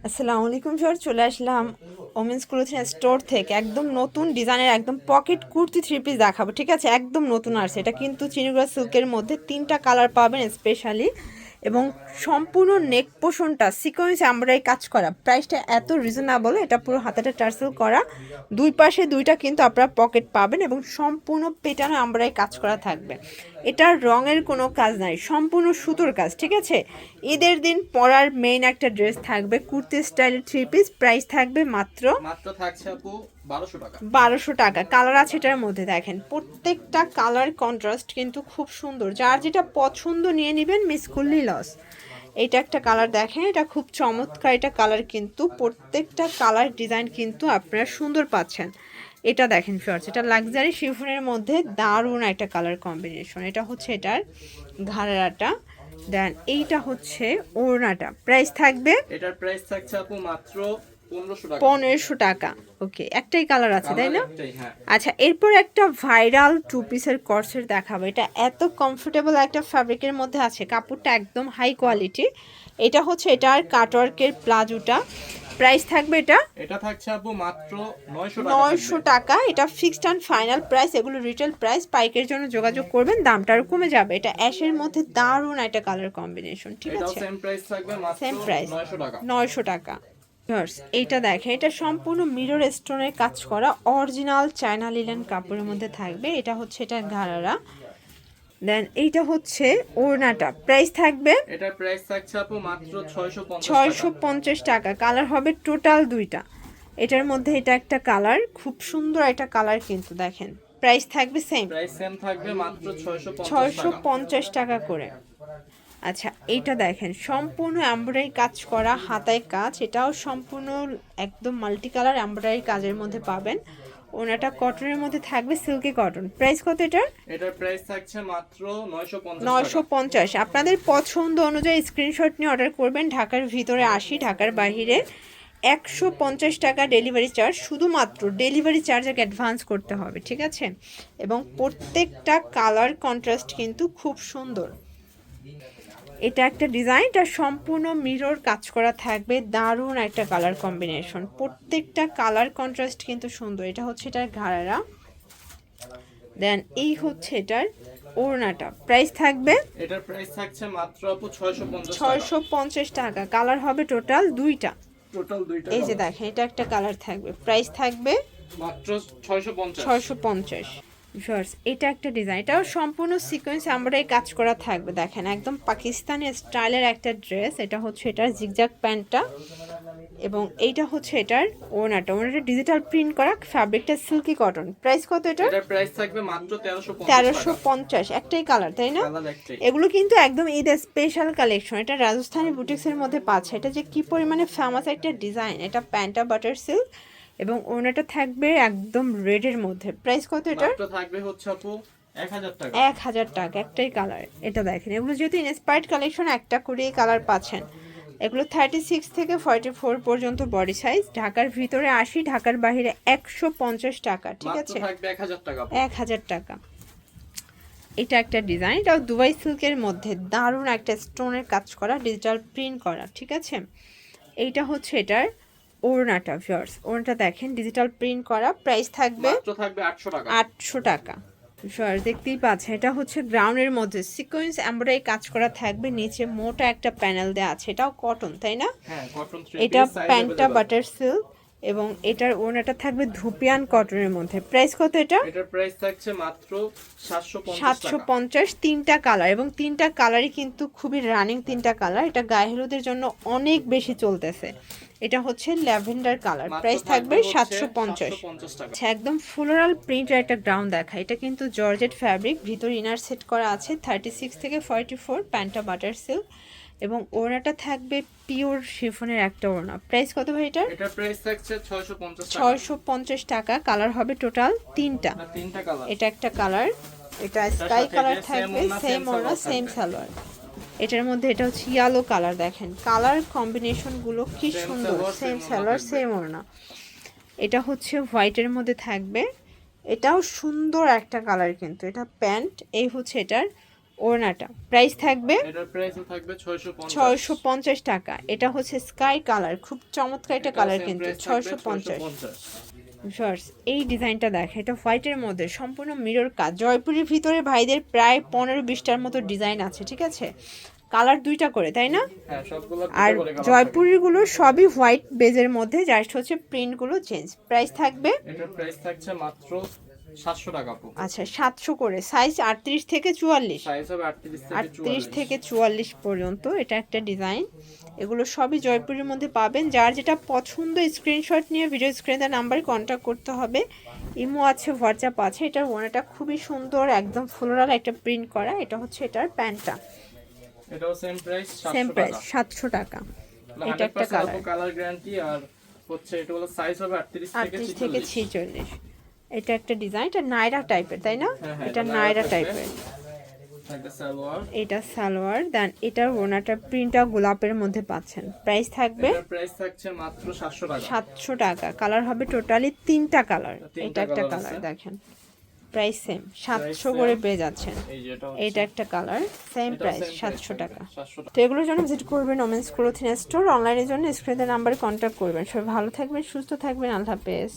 আসসালামু আলাইকুম স্যার, চলে আসলাম ওমেন্স ক্লোথিং স্টোর থেকে একদম নতুন ডিজাইনের একদম পকেট কুর্তি থ্রি পিস দেখাবো। ঠিক আছে, একদম নতুন আসছে এটা, কিন্তু চিনিগুড়া সিল্কের মধ্যে তিনটা কালার পাবেন স্পেশালি, এবং সম্পূর্ণ নেক পোষণটা সিকোয়েন্স এমব্রয়ডারি কাজ করা। প্রাইসটা এত রিজনেবল, এটা পুরো হাতাটা টার্সেল করা, দুই পাশে দুইটা কিন্তু আপনারা পকেট পাবেন এবং সম্পূর্ণ পেটানো এমব্রয়ডারি কাজ করা থাকবে। এটার রঙের কোনো কাজ নাই, সম্পূর্ণ সুতোর কাজ। ঠিক আছে, ঈদের দিন পরার মেইন একটা ড্রেস থাকবে কুর্তি স্টাইলের থ্রি পিস। প্রাইস থাকবে মাত্র মাত্র থাকছে আপু 1200 টাকা। 1200 টাকা। কালার আছে এটার মধ্যে, দেখেন প্রত্যেকটা কালার কন্ট্রাস্ট কিন্তু খুব সুন্দর, যার যেটা পছন্দ নিয়ে নেবেন, মিস করলেই লস। এটা একটা কালার দেখেন, এটা খুব চমৎকার এটা কালার, কিন্তু প্রত্যেকটা কালার ডিজাইন কিন্তু আপনারা সুন্দর পাচ্ছেন। এটা দেখেন ফিওর্স, এটা লাক্সারি শিফনের মধ্যে দারুণ একটা কালার কম্বিনেশন। এটা হচ্ছে এটার ঘাড়াটা, দেন এইটা হচ্ছে ওড়নাটা। প্রাইস থাকবে, এটার প্রাইস থাকছে আপু মাত্র 1500 টাকা। 1500 টাকা। ওকে, একটাই কালার আছে তাই না? একটাই, হ্যাঁ। আচ্ছা, এরপর একটা ভাইরাল টু পিসের কর্সেট দেখাবো। এটা এত কমফোর্টেবল একটা ফ্যাব্রিকের মধ্যে আছে, কাপড়টা একদম হাই কোয়ালিটি। এটা হচ্ছে এটার কাটওয়ার্কের প্লাজোটা। প্রাইস থাকবে এটা থাকছে আপু মাত্র 900 টাকা 900 থাকবে। টাকা। এটা ফিক্সড অ্যান্ড ফাইনাল প্রাইস, এগুলো রিটেল প্রাইস। পাইকের জন্য যোগাযোগ করবেন, দামটা আরও কমে যাবে। এটা অ্যাশের মধ্যে দারুণ একটা কালার কম্বিনেশন। ঠিক এটাও আছে, সেম প্রাইস থাকবে মাত্র সেম প্রাইস 900 টাকা। 900 টাকা। এইটা দেখে, এটা সম্পূর্ণ মিরর স্টোনের কাজ করা অরিজিনাল চায়না লিলেন কাপড়ের মধ্যে থাকবে। এটা হচ্ছে এটা ঘাড়ারা, দেন এইটা হচ্ছে ওড়নাটা। প্রাইস থাকবে এটার প্রাইস থাকছে আপু মাত্র 650 টাকা। 650 টাকা। কালার হবে টোটাল দুইটা। এটার মধ্যে এটা একটা কালার, খুব সুন্দর একটা কালার কিন্তু দেখেন। প্রাইস থাকবে সেম, প্রাইস সেম থাকবে মাত্র 650 ছয়শো টাকা। পঞ্চাশ টাকা করে। আচ্ছা, এইটা দেখেন সম্পূর্ণ এমব্রয়ডারি কাজ করা, হাতায় কাজ, এটাও সম্পূর্ণ একদম মাল্টি কালার এমব্রয়ডারি কাজের মধ্যে পাবেন। ওনাটা কটনের মধ্যে থাকবে, সিল্কি কটন। প্রাইস কত এটার? এটার প্রাইস থাকছে মাত্র 950 টাকা। 950। আপনাদের পছন্দ অনুযায়ী স্ক্রিনশট নিয়ে অর্ডার করবেন। ঢাকার ভিতরে 80, ঢাকার বাইরে 150 টাকা ডেলিভারি চার্জ। শুধুমাত্র ডেলিভারি চার্জ আগে অ্যাডভান্স করতে হবে। ঠিক আছে, এবং প্রত্যেকটা কালার কন্ট্রাস্ট কিন্তু খুব সুন্দর। এটা একটা ডিজাইন, এটা সম্পূর্ণ মিরর কাজ করা থাকবে, দারুণ একটা কালার কম্বিনেশন। প্রত্যেকটা কালার কন্ট্রাস্ট কিন্তু সুন্দর। এটা হচ্ছে এটার ঘাড়ারা, দেন এই হচ্ছে এটার ওড়নাটা। প্রাইস থাকবে এটার প্রাইস থাকছে মাত্র আপু 650 টাকা। 650 টাকা। কালার হবে টোটাল দুইটা। টোটাল দুইটা এই যে কালার। দেখেন, এটা একটা কালার থাকবে। প্রাইস থাকবে মাত্র 650। 650। ভিউয়ার্স, এটা একটা ডিজাইন, এটাও সম্পূর্ণ সিকোয়েন্স এমব্রয়ডারি কাজ করা থাকবে। দেখেন একদম পাকিস্তানি স্টাইলের একটা ড্রেস। এটা হচ্ছে এটার জিগজ্যাগ প্যান্টটা, এবং এইটা হচ্ছে এটার ওড়নাটা। ওড়নাটা ডিজিটাল প্রিন্ট করা, ফ্যাব্রিকটা সিল্কি কটন। প্রাইস কত এটা? এটার প্রাইস থাকবে মাত্র 1350 টাকা। 1350। একটাই কালার তাই না? কালার একটাই। এগুলো কিন্তু একদম ঈদের স্পেশাল কালেকশন। এটা রাজস্থানী বুটিক্সের মধ্যে পাচ্ছে। এটা যে কি পরিমাণে ফেমাস একটা ডিজাইন। এটা প্যান্টটা বাটার সিল্ক এবং ওড়নাটা থাকবে একদম রেডের মধ্যে। প্রাইস কত এটা? মাত্র থাকবে হচ্ছে আপু 1000 টাকা। 1000 টাকা। একটাই কালার। এটা দেখেন, এগুলো যেহেতু ইন্সপায়ার্ড কালেকশন, একটা করেই কালার পাচ্ছেন। এগুলো 36 থেকে 44 পর্যন্ত বডি সাইজ। ঢাকার ভিতরে 80, ঢাকার বাইরে 150 টাকা। ঠিক মাত্র আছে, থাকবে 1000 টাকা। 1000 টাকা। এটা একটা ডিজাইন, এটাও দুবাই সিল্কের মধ্যে দারুণ একটা স্টোনের কাজ করা, ডিজিটাল প্রিন্ট করা। ঠিক আছে, এইটা হচ্ছে এটার ওড়নাটা। ভিউয়ার্স, ওড়নাটা দেখেন ডিজিটাল প্রিন্ট করা। প্রাইস থাকবে মাত্র থাকবে 800 টাকা। 800 টাকা। ভিউয়ার্স, দেখতেই পাচ্ছেন, এটা হচ্ছে গ্রাউন্ডের মধ্যে সিকোয়েন্স এমব্রয়ডারি কাজ করা থাকবে, নিচে মোটা একটা প্যানেল দেওয়া আছে। এটাও কটন তাই না? হ্যাঁ, কটন থ্রি এটা পিস সাইজ প্যান্টটা अवेलेबल। বাটার সিল্ক, এবং এটার ওড়নাটা থাকবে ধুপিয়ান কটনের মধ্যে। প্রাইস কত এটা? এটার প্রাইস থাকছে মাত্র 750 টাকা। 750। তিনটা কালার, এবং তিনটা কালারই কিন্তু খুবই রানিং তিনটা কালার। এটা গায়ে হলুদের জন্য অনেক বেশি চলতেছে। এটা হচ্ছে ল্যাভেন্ডার কালার। মাত্র প্রাইস থাকবে হচ্ছে 750। 750 টাকা। আচ্ছা, একদম ফ্লোরাল প্রিন্টের একটা গ্রাউন্ড দেখা। এটা কিন্তু জর্জেট ফ্যাব্রিক, ভিতর ইনার সেট করা আছে। 36 থেকে 44, প্যান্টটা বাটার সিল্ক, এবং ওড়নাটা থাকবে পিওর শিফনের একটা ওড়না। প্রাইস কত ভাই এটার? এটার প্রাইস থাকছে 650 টাকা। 650 টাকা। কালার হবে টোটাল তিনটা। না, তিনটা কালার। এটা একটা কালার, এটা স্কাই কালার থাকবে, সেম ওড়না সেম সালোয়ার। এটার মধ্যে এটা হচ্ছে ইয়েলো কালার। দেখেন কালার কম্বিনেশনগুলো কি সুন্দর, সেম সালোয়ার সেম ওড়না। এটা হচ্ছে হোয়াইটের মধ্যে থাকবে, এটাও সুন্দর একটা কালার কিন্তু। এটা প্যান্ট, এই হচ্ছে এটার ওড়নাটা প্রাইস থাকবে এটার প্রাইসও থাকবে 650 650 টাকা। এটা হচ্ছে স্কাই কালার, খুব চমৎকার একটা কালার কিন্তু 650। 650 শর্টস এই ডিজাইনটা দেখে, এটা হোয়াইটের মধ্যে সম্পূর্ণ মিরর কাজ। জয়পুরের ভিতরে ভাইদের প্রায় 15-20টার মতো ডিজাইন আছে, ঠিক আছে? কালার দুইটা করে, তাই না? হ্যাঁ সবগুলো আর দুটো করে কালার জয়পুরিগুলো সবই হোয়াইট বেজের মধ্যে, জাস্ট হচ্ছে প্রিন্টগুলো চেঞ্জ। প্রাইস থাকবে থাকে। এটার প্রাইস থাকছে মাত্র 700 টাকা আপু। আচ্ছা 700 করে, সাইজ 38 থেকে 44, সাইজ হবে 38 থেকে 38 44। থেকে 44 পর্যন্ত। এটা একটা ডিজাইন, এগুলো সবই জয়পুরের মধ্যে পাবেন। যার যেটা পছন্দ স্ক্রিনশট নিয়ে ভিডিও স্ক্রিনে তার নাম্বারে কন্ট্যাক্ট করতে হবে। ইমো আছে, হোয়াটসঅ্যাপ আছে। এটার ওনাটা খুবই সুন্দর, একদম ফ্লোরাল একটা প্রিন্ট করা। এটা হচ্ছে এটার প্যান্টটা, এটাও সেম প্রাইস সেম 700 প্রাইস টাকা। 700 টাকা। এটা একটা 100% কালার, আপু কালার গ্যারান্টি। আর হচ্ছে এটা হলো সাইজ হবে 38 থেকে 38 থেকে 46। 46। এটা একটা ডিজাইন, এটা নাইরা টাইপের, তাই না? হ্যাঁ, হ্যাঁ, এটা এটা নাইরা নায়রা টাইপের। একটা সালোয়ার। এটা সালোয়ার, দেন এটার ওনাটা প্রিন্টটা গোলাপের মধ্যে পাচ্ছেন। প্রাইস থাকবে এটার প্রাইস থাকছে মাত্র 700 টাকা। 700 টাকা। কালার হবে টোটালি 3টা কালার। তিনটা এটা একটা কালার কালার আছে। দেখেন, প্রাইস সেম 700 same। করে পেয়ে যাচ্ছেন। এই যে এটা একটা কালার, সেম এটা প্রাইস same 700 price টাকা। থাকবে, 700 টাকা। তো এগুলোর জন্য ভিজিট করবেন ওমেন্স ক্লোথিং স্টোর। অনলাইনের জন্য স্ক্রিনের নাম্বারে কন্ট্যাক্ট করবেন। সবাই ভালো থাকবেন, সুস্থ থাকবেন, আল্লাহ হাফেজ।